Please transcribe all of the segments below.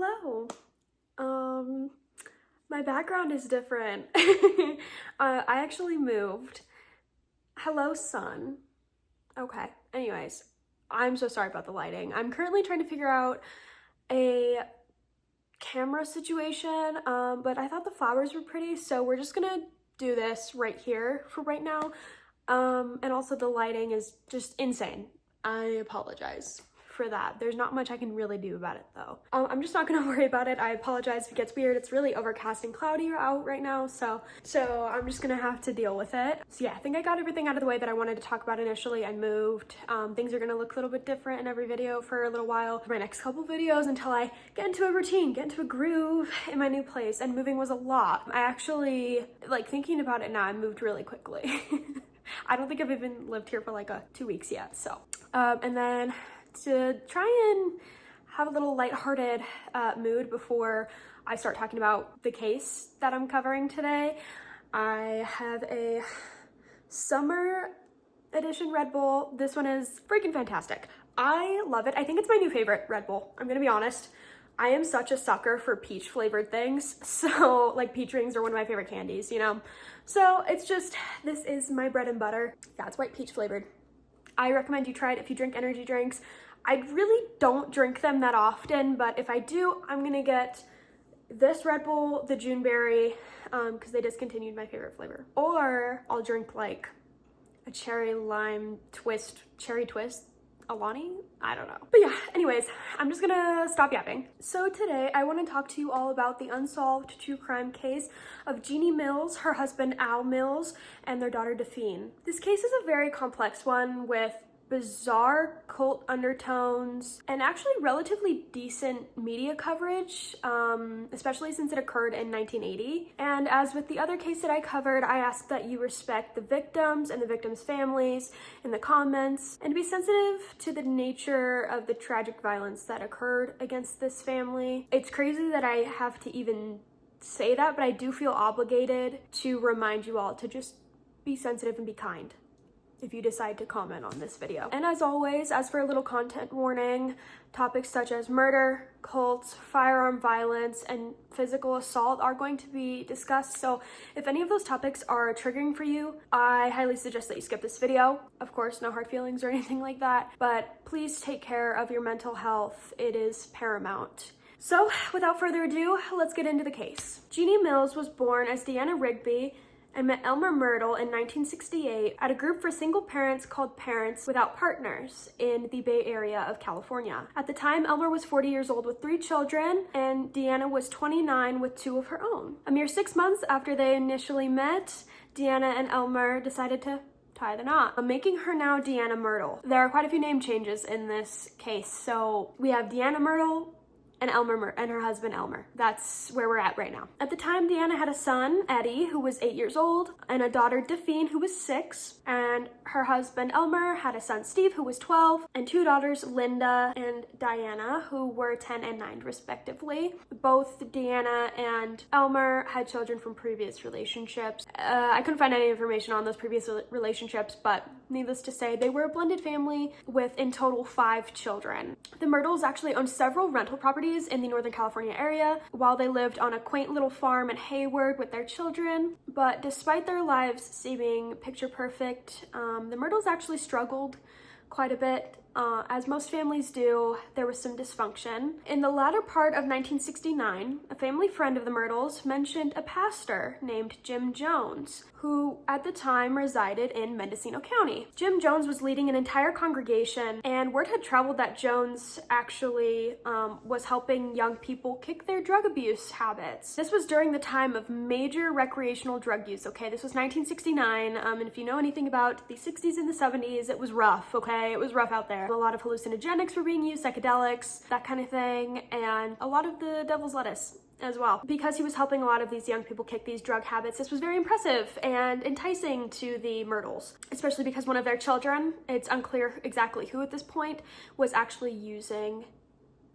Hello. My background is different. I actually moved. Hello, sun. Okay, anyways, I'm so sorry about the lighting. I'm currently trying to figure out a camera situation, but I thought the flowers were pretty, so we're just gonna do this right here for right now. And also the lighting is just insane. I apologize for that. There's not much I can really do about it though. I'm just not gonna worry about it. I apologize if it gets weird. It's really overcast and cloudy out right now, so I'm just gonna have to deal with it. So yeah, I think I got everything out of the way that I wanted to talk about initially. I moved. Things are gonna look a little bit different in every video for a little while, for my next couple videos, until I get into a routine, get into a groove in my new place. And moving was a lot. I actually, like, thinking about it now, I moved really quickly. I don't think I've even lived here for like 2 weeks yet, so. And then to try and have a little lighthearted mood before I start talking about the case that I'm covering today, I have a summer edition Red Bull. This one is freaking fantastic. I love it. I think it's my new favorite Red Bull. I'm gonna be honest. I am such a sucker for peach flavored things. So like peach rings are one of my favorite candies, you know? So it's just, this is my bread and butter. Yeah, it's white peach flavored. I recommend you try it if you drink energy drinks. I really don't drink them that often, but if I do, I'm gonna get this Red Bull, the June berry, because they discontinued my favorite flavor. Or I'll drink like a cherry lime twist, cherry twist, Alani? I don't know. But yeah, anyways, I'm just gonna stop yapping. So today I want to talk to you all about the unsolved true crime case of Jeannie Mills, her husband Al Mills, and their daughter Define. This case is a very complex one with bizarre cult undertones and actually relatively decent media coverage, especially since it occurred in 1980. And as with the other case that I covered, I ask that you respect the victims and the victims' families in the comments and be sensitive to the nature of the tragic violence that occurred against this family. It's crazy that I have to even say that, but I do feel obligated to remind you all to just be sensitive and be kind if you decide to comment on this video. And as always, as for a little content warning, topics such as murder, cults, firearm violence, and physical assault are going to be discussed. So if any of those topics are triggering for you, I highly suggest that you skip this video. Of course, no hard feelings or anything like that, but please take care of your mental health. It is paramount. So without further ado, let's get into the case. Jeannie Mills was born as Deanna Rigby and met Elmer Myrtle in 1968 at a group for single parents called Parents Without Partners in the Bay Area of California. At the time, Elmer was 40 years old with 3 children, and Deanna was 29 with 2 of her own. A mere 6 months after they initially met, Deanna and Elmer decided to tie the knot, making her now Deanna Myrtle. There are quite a few name changes in this case. So we have Deanna Myrtle and and her husband Elmer. That's where we're at right now. At the time, Deanna had a son, Eddie, who was 8 years old, and a daughter, Define, who was 6. And her husband Elmer had a son, Steve, who was 12, and 2 daughters, Linda and Diana, who were 10 and 9 respectively. Both Deanna and Elmer had children from previous relationships. I couldn't find any information on those previous relationships, but needless to say, they were a blended family with in total 5 children. The Myrtles actually owned several rental properties in the Northern California area while they lived on a quaint little farm in Hayward with their children. But despite their lives seeming picture perfect, the Myrtles actually struggled quite a bit. As most families do, there was some dysfunction. In the latter part of 1969, a family friend of the Myrtles mentioned a pastor named Jim Jones, who at the time resided in Mendocino County. Jim Jones was leading an entire congregation, and word had traveled that Jones actually was helping young people kick their drug abuse habits. This was during the time of major recreational drug use, okay? This was 1969, and if you know anything about the 60s and the 70s, it was rough, okay? It was rough out there. A lot of hallucinogenics were being used, psychedelics, that kind of thing, and a lot of the devil's lettuce as well. Because he was helping a lot of these young people kick these drug habits, this was very impressive and enticing to the Myrtles, especially because one of their children, it's unclear exactly who at this point, was actually using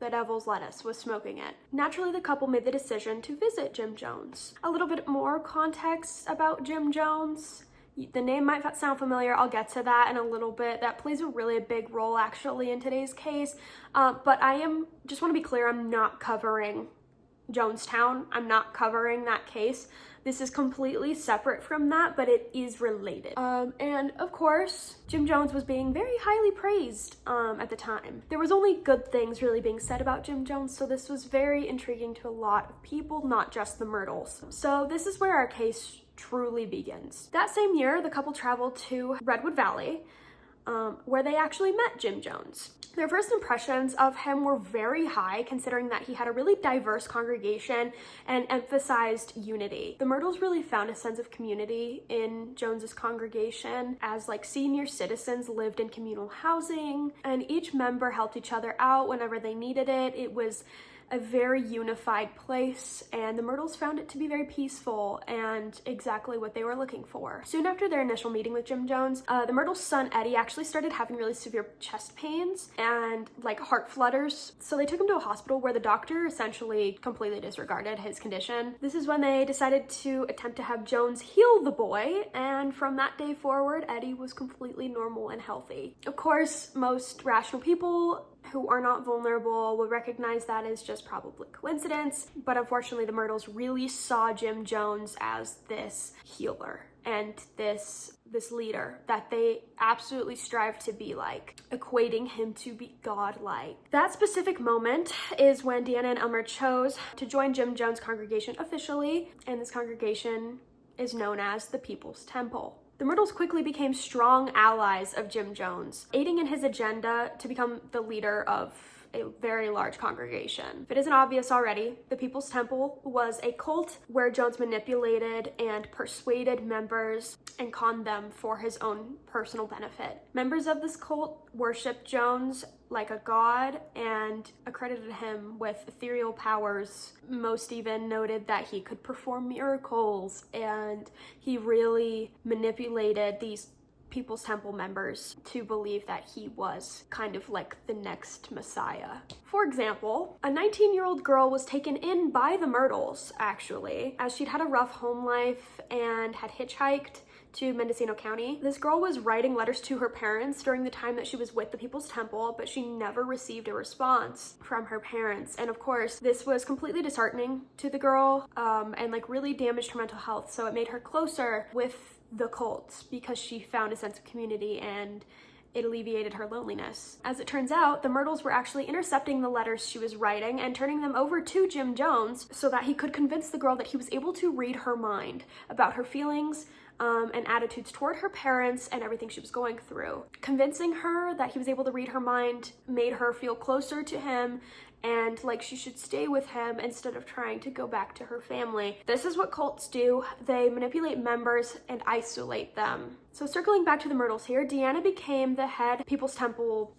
the devil's lettuce, was smoking it. Naturally, the couple made the decision to visit Jim Jones. A little bit more context about Jim Jones. The name might sound familiar. I'll get to that in a little bit. That plays a really big role actually in today's case. But just want to be clear, I'm not covering Jonestown. I'm not covering that case. This is completely separate from that, but it is related. And of course, Jim Jones was being very highly praised at the time. There was only good things really being said about Jim Jones, so this was very intriguing to a lot of people, not just the Myrtles. So this is where our case truly begins. That same year, the couple traveled to Redwood Valley, where they actually met Jim Jones. Their first impressions of him were very high, considering that he had a really diverse congregation and emphasized unity. The Myrtles really found a sense of community in Jones's congregation, as like senior citizens lived in communal housing and each member helped each other out whenever they needed it. It was a very unified place, and the Myrtles found it to be very peaceful and exactly what they were looking for. Soon after their initial meeting with Jim Jones, the Myrtles' son Eddie actually started having really severe chest pains and like heart flutters. So they took him to a hospital where the doctor essentially completely disregarded his condition. This is when they decided to attempt to have Jones heal the boy, and from that day forward, Eddie was completely normal and healthy. Of course, most rational people who are not vulnerable will recognize that as just probably coincidence, but unfortunately the Myrtles really saw Jim Jones as this healer and this leader that they absolutely strive to be like, equating him to be godlike. That specific moment is when Deanna and Elmer chose to join Jim Jones' congregation officially, and this congregation is known as the People's Temple. The Myrtles quickly became strong allies of Jim Jones, aiding in his agenda to become the leader of a very large congregation. If it isn't obvious already, the People's Temple was a cult where Jones manipulated and persuaded members and conned them for his own personal benefit. Members of this cult worshiped Jones like a god and accredited him with ethereal powers. Most even noted that he could perform miracles, and he really manipulated these People's Temple members to believe that he was kind of like the next Messiah. For example, a 19-year-old girl was taken in by the Myrtles, actually, as she'd had a rough home life and had hitchhiked to Mendocino County. This girl was writing letters to her parents during the time that she was with the People's Temple, but she never received a response from her parents. And of course, this was completely disheartening to the girl and like really damaged her mental health. So it made her closer with the cults because she found a sense of community and it alleviated her loneliness. As it turns out, the Myrtles were actually intercepting the letters she was writing and turning them over to Jim Jones so that he could convince the girl that he was able to read her mind about her feelings and attitudes toward her parents and everything she was going through. Convincing her that he was able to read her mind made her feel closer to him and like she should stay with him instead of trying to go back to her family. This is what cults do. They manipulate members and isolate them. So circling back to the Myrtles here, Deanna became the head People's Temple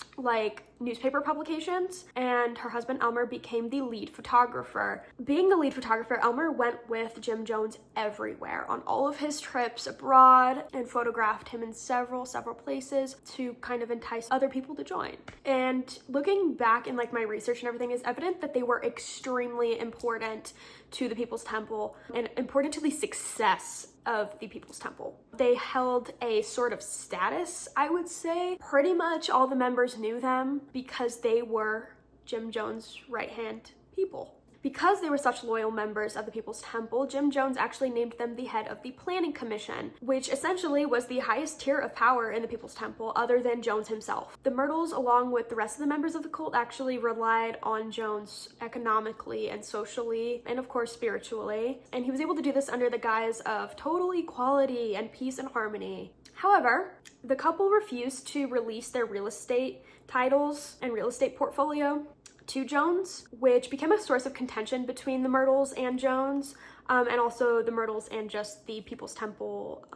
newspaper publications, and her husband Elmer became the lead photographer. Being the lead photographer, Elmer went with Jim Jones everywhere on all of his trips abroad and photographed him in several places to kind of entice other people to join. And looking back in like my research and everything, is evident that they were extremely important to the People's Temple and important to the success of the People's Temple. They held a sort of status, I would say. Pretty much all the members knew them because they were Jim Jones' right-hand people. Because they were such loyal members of the People's Temple, Jim Jones actually named them the head of the Planning Commission, which essentially was the highest tier of power in the People's Temple other than Jones himself. The Myrtles, along with the rest of the members of the cult, actually relied on Jones economically and socially, and of course spiritually, and he was able to do this under the guise of total equality and peace and harmony. However, the couple refused to release their real estate titles and real estate portfolio to Jones, which became a source of contention between the Myrtles and Jones, and also the Myrtles and just the People's Temple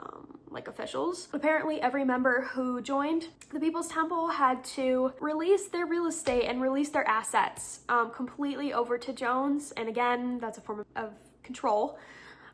officials. Apparently every member who joined the People's Temple had to release their real estate and release their assets completely over to Jones, and again, that's a form of control,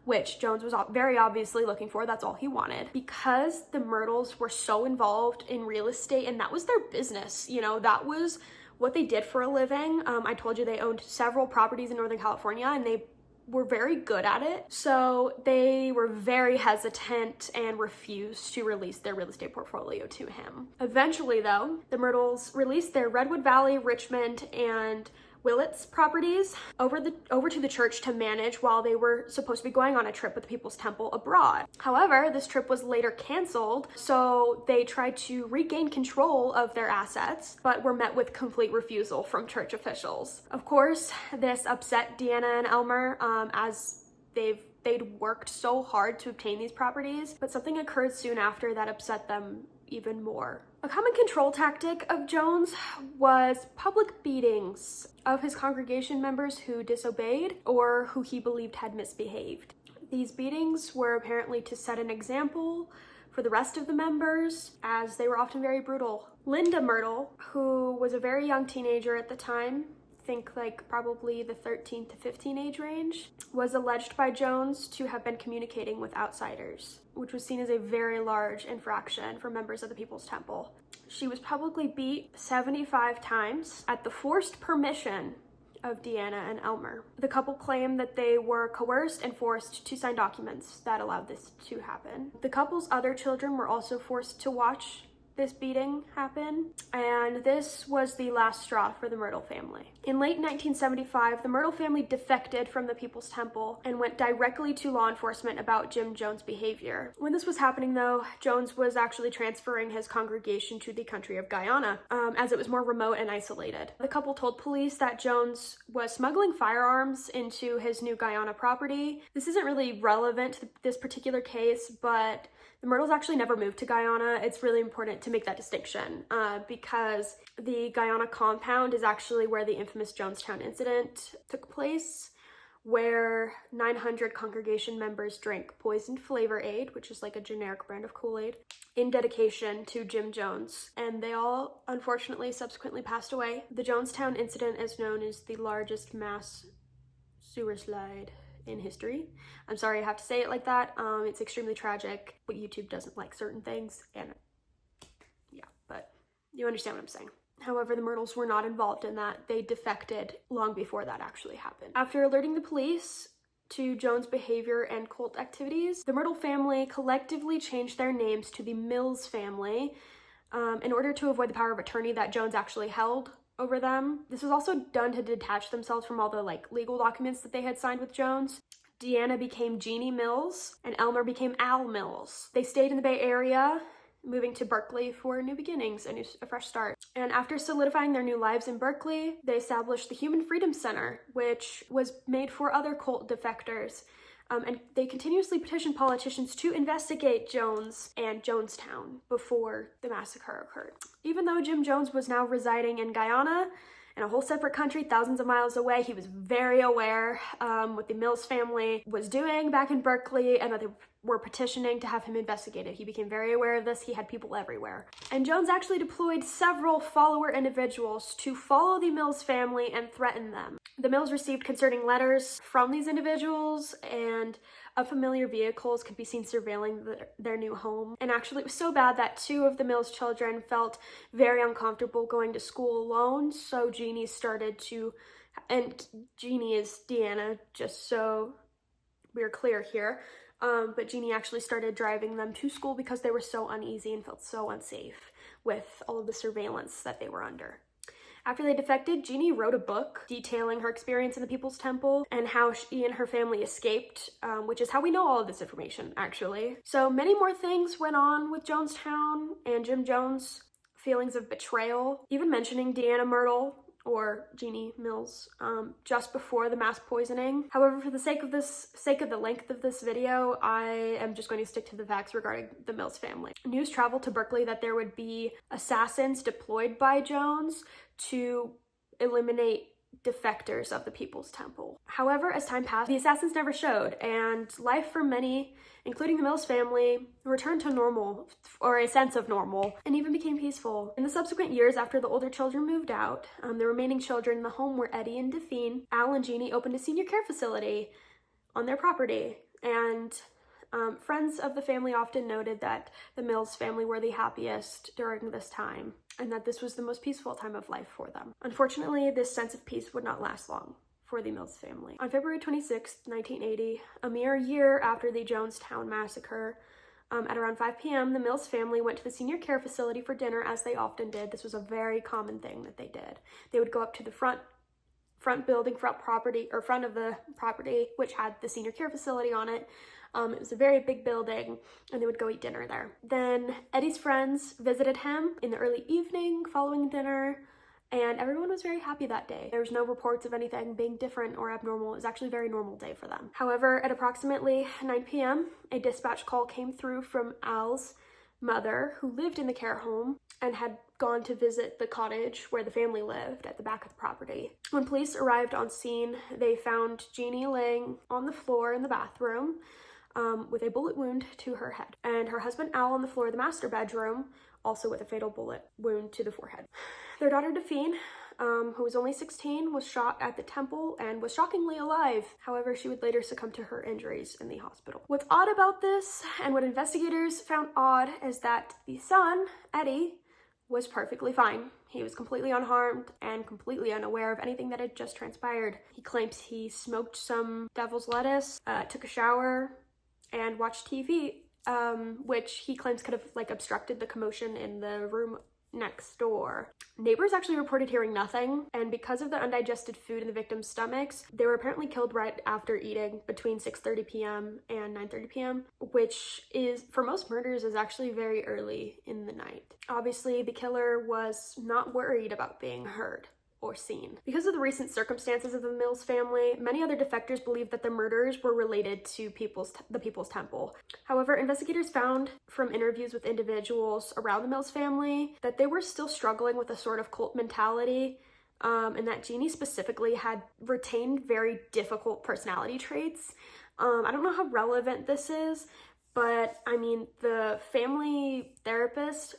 which Jones was very obviously looking for. That's all he wanted. Because the Myrtles were so involved in real estate and that was their business, that was what they did for a living. I told you they owned several properties in Northern California and they were very good at it, so they were very hesitant and refused to release their real estate portfolio to him. Eventually, though, the Myrtles released their Redwood Valley, Richmond, and Willits properties over to the church to manage while they were supposed to be going on a trip with the People's Temple abroad. However, this trip was later canceled, so they tried to regain control of their assets, but were met with complete refusal from church officials. Of course, this upset Deanna and Elmer, as they'd worked so hard to obtain these properties, but something occurred soon after that upset them even more. A common control tactic of Jones was public beatings of his congregation members who disobeyed or who he believed had misbehaved. These beatings were apparently to set an example for the rest of the members, as they were often very brutal. Linda Myrtle, who was a very young teenager at the time, think like probably the 13 to 15 age range, was alleged by Jones to have been communicating with outsiders, which was seen as a very large infraction for members of the People's Temple. She was publicly beat 75 times at the forced permission of Deanna and Elmer. The couple claimed that they were coerced and forced to sign documents that allowed this to happen. The couple's other children were also forced to watch this beating happened, and this was the last straw for the Myrtle family. In late 1975, the Myrtle family defected from the People's Temple and went directly to law enforcement about Jim Jones' behavior. When this was happening, though, Jones was actually transferring his congregation to the country of Guyana, as it was more remote and isolated. The couple told police that Jones was smuggling firearms into his new Guyana property. This isn't really relevant to this particular case, but the Myrtles actually never moved to Guyana. It's really important to make that distinction because the Guyana compound is actually where the infamous Jonestown incident took place, where 900 congregation members drank poisoned Flavor Aid, which is like a generic brand of Kool-Aid, in dedication to Jim Jones. And they all, unfortunately, subsequently passed away. The Jonestown incident is known as the largest mass sewer slide in history. I'm sorry I have to say it like that. It's extremely tragic, but YouTube doesn't like certain things, and yeah, but you understand what I'm saying. However, the Myrtles were not involved in that. They defected long before that actually happened. After alerting the police to Jones' behavior and cult activities, the Myrtle family collectively changed their names to the Mills family in order to avoid the power of attorney that Jones actually held over them. This was also done to detach themselves from all the legal documents that they had signed with Jones. Deanna became Jeannie Mills and Elmer became Al Mills. They stayed in the Bay Area, moving to Berkeley for new beginnings, a fresh start. And after solidifying their new lives in Berkeley, they established the Human Freedom Center, which was made for other cult defectors. And they continuously petitioned politicians to investigate Jones and Jonestown before the massacre occurred. Even though Jim Jones was now residing in Guyana, in a whole separate country, thousands of miles away, he was very aware what the Mills family was doing back in Berkeley and that they were petitioning to have him investigated. He became very aware of this. He had people everywhere. And Jones actually deployed several follower individuals to follow the Mills family and threaten them. The Mills received concerning letters from these individuals, and unfamiliar vehicles could be seen surveilling their new home. And actually, it was so bad that 2 of the Mills children felt very uncomfortable going to school alone, so Jeannie started to, and Jeannie is Deanna, just so we're clear here, but Jeannie actually started driving them to school because they were so uneasy and felt so unsafe with all of the surveillance that they were under. After they defected, Jeannie wrote a book detailing her experience in the People's Temple and how she and her family escaped, which is how we know all of this information, actually. So many more things went on with Jonestown and Jim Jones, feelings of betrayal, even mentioning Deanna Myrtle or Jeannie Mills just before the mass poisoning. However, for the sake of the length of this video, I am just going to stick to the facts regarding the Mills family. News traveled to Berkeley that there would be assassins deployed by Jones to eliminate defectors of the People's Temple. However, as time passed, the assassins never showed, and life for many, including the Mills family, returned to normal, or a sense of normal, and even became peaceful. In the subsequent years after the older children moved out, the remaining children in the home were Eddie and Define. Al and Jeannie opened a senior care facility on their property, and friends of the family often noted that the Mills family were the happiest during this time, and that this was the most peaceful time of life for them. Unfortunately, this sense of peace would not last long for the Mills family. On February 26, 1980, a mere year after the Jonestown Massacre, at around 5 p.m., the Mills family went to the senior care facility for dinner, as they often did. This was a very common thing that they did. They would go up to the front building, front of the property, which had the senior care facility on it. It was a very big building, and they would go eat dinner there. Then Eddie's friends visited him in the early evening following dinner, and everyone was very happy that day. There was no reports of anything being different or abnormal. It was actually a very normal day for them. However, at approximately 9 p.m., a dispatch call came through from Al's mother, who lived in the care home and had gone to visit the cottage where the family lived at the back of the property. When police arrived on scene, they found Jeannie laying on the floor in the bathroom with a bullet wound to her head, and her husband Al on the floor of the master bedroom, also with a fatal bullet wound to the forehead. Their daughter Define, who was only 16, was shot at the temple and was shockingly alive. However, she would later succumb to her injuries in the hospital. What's odd about this, and what investigators found odd, is that the son, Eddie, was perfectly fine. He was completely unharmed and completely unaware of anything that had just transpired. He claims he smoked some devil's lettuce, took a shower, and watched TV, which he claims could have obstructed the commotion in the room next door. Neighbors actually reported hearing nothing, and because of the undigested food in the victims' stomachs, they were apparently killed right after eating between 6:30 p.m. and 9:30 p.m., which is, for most murders, is actually very early in the night. Obviously, the killer was not worried about being heard or seen. Because of the recent circumstances of the Mills family, many other defectors believed that the murders were related to the People's Temple. However, investigators found from interviews with individuals around the Mills family that they were still struggling with a sort of cult mentality, and that Jeannie specifically had retained very difficult personality traits. I don't know how relevant this is, but I mean, the family therapist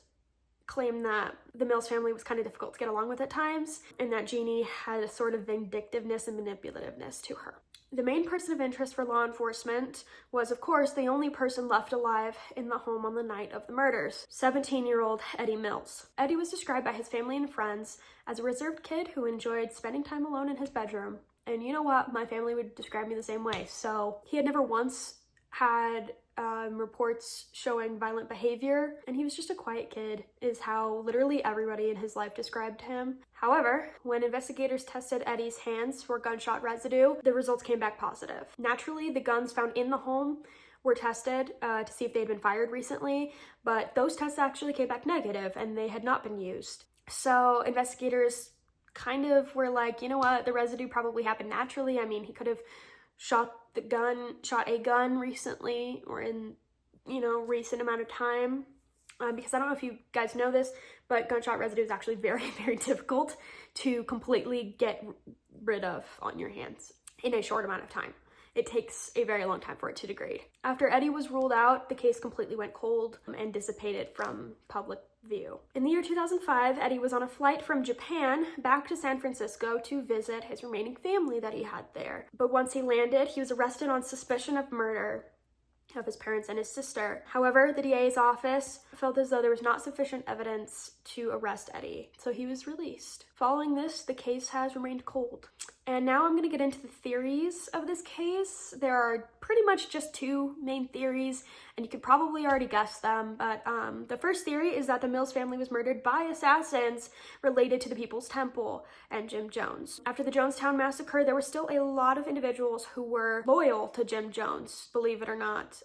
claimed that the Mills family was kind of difficult to get along with at times, and that Jeannie had a sort of vindictiveness and manipulativeness to her. The main person of interest for law enforcement was, of course, the only person left alive in the home on the night of the murders, 17-year-old Eddie Mills. Eddie was described by his family and friends as a reserved kid who enjoyed spending time alone in his bedroom. And you know what? My family would describe me the same way. So he had never once had reports showing violent behavior, and he was just a quiet kid, is how literally everybody in his life described him. However, when investigators tested Eddie's hands for gunshot residue, the results came back positive. Naturally, the guns found in the home were tested to see if they had been fired recently, but those tests actually came back negative and they had not been used. So investigators kind of were like, you know what, the residue probably happened naturally. I mean, he could have shot a gun recently, or in, recent amount of time, because I don't know if you guys know this, but gunshot residue is actually very, very difficult to completely get rid of on your hands in a short amount of time. It takes a very long time for it to degrade. After Eddie was ruled out, the case completely went cold and dissipated from public view. In the year 2005, Eddie was on a flight from Japan back to San Francisco to visit his remaining family that he had there. But once he landed, he was arrested on suspicion of murder of his parents and his sister. However, the DA's office felt as though there was not sufficient evidence to arrest Eddie, so he was released. Following this, the case has remained cold. And now I'm going to get into the theories of this case. There are pretty much just two main theories, and you could probably already guess them, but the first theory is that the Mills family was murdered by assassins related to the People's Temple and Jim Jones. After the Jonestown Massacre, there were still a lot of individuals who were loyal to Jim Jones, believe it or not,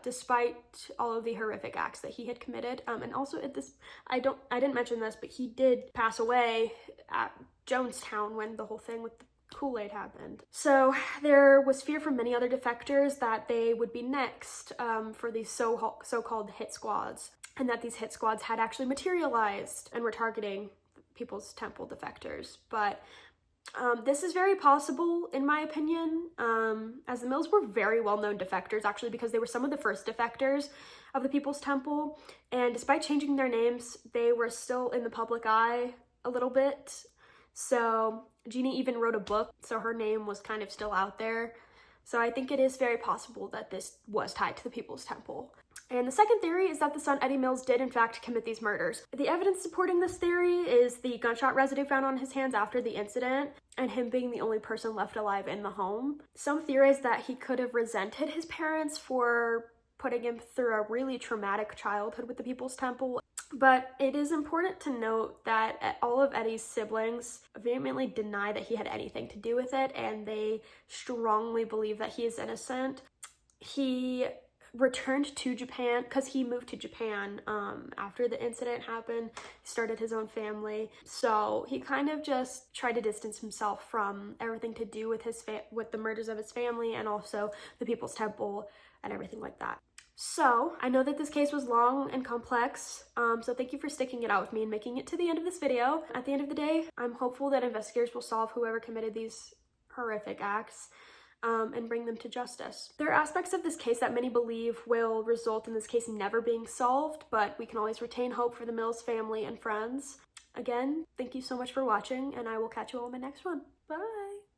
despite all of the horrific acts that he had committed. And also at this, I didn't mention this, but he did pass away at Jonestown when the whole thing with the Kool-Aid happened. So there was fear from many other defectors that they would be next for these so-called hit squads, and that these hit squads had actually materialized and were targeting People's Temple defectors. But this is very possible, in my opinion, as the Mills were very well-known defectors, actually, because they were some of the first defectors of the People's Temple, and despite changing their names, they were still in the public eye a little bit. So Jeannie even wrote a book, so her name was kind of still out there. So I think it is very possible that this was tied to the People's Temple. And the second theory is that the son Eddie Mills did in fact commit these murders. The evidence supporting this theory is the gunshot residue found on his hands after the incident and him being the only person left alive in the home. Some theorize that he could have resented his parents for putting him through a really traumatic childhood with the People's Temple. But it is important to note that all of Eddie's siblings vehemently deny that he had anything to do with it, and they strongly believe that he is innocent. He returned to Japan because he moved to Japan after the incident happened. He started his own family, so he kind of just tried to distance himself from everything to do with with the murders of his family and also the People's Temple and everything like that. So I know that this case was long and complex, so thank you for sticking it out with me and making it to the end of this video. At the end of the day, I'm hopeful that investigators will solve whoever committed these horrific acts and bring them to justice. There are aspects of this case that many believe will result in this case never being solved, but we can always retain hope for the Mills family and friends. Again, thank you so much for watching, and I will catch you all in my next one. Bye!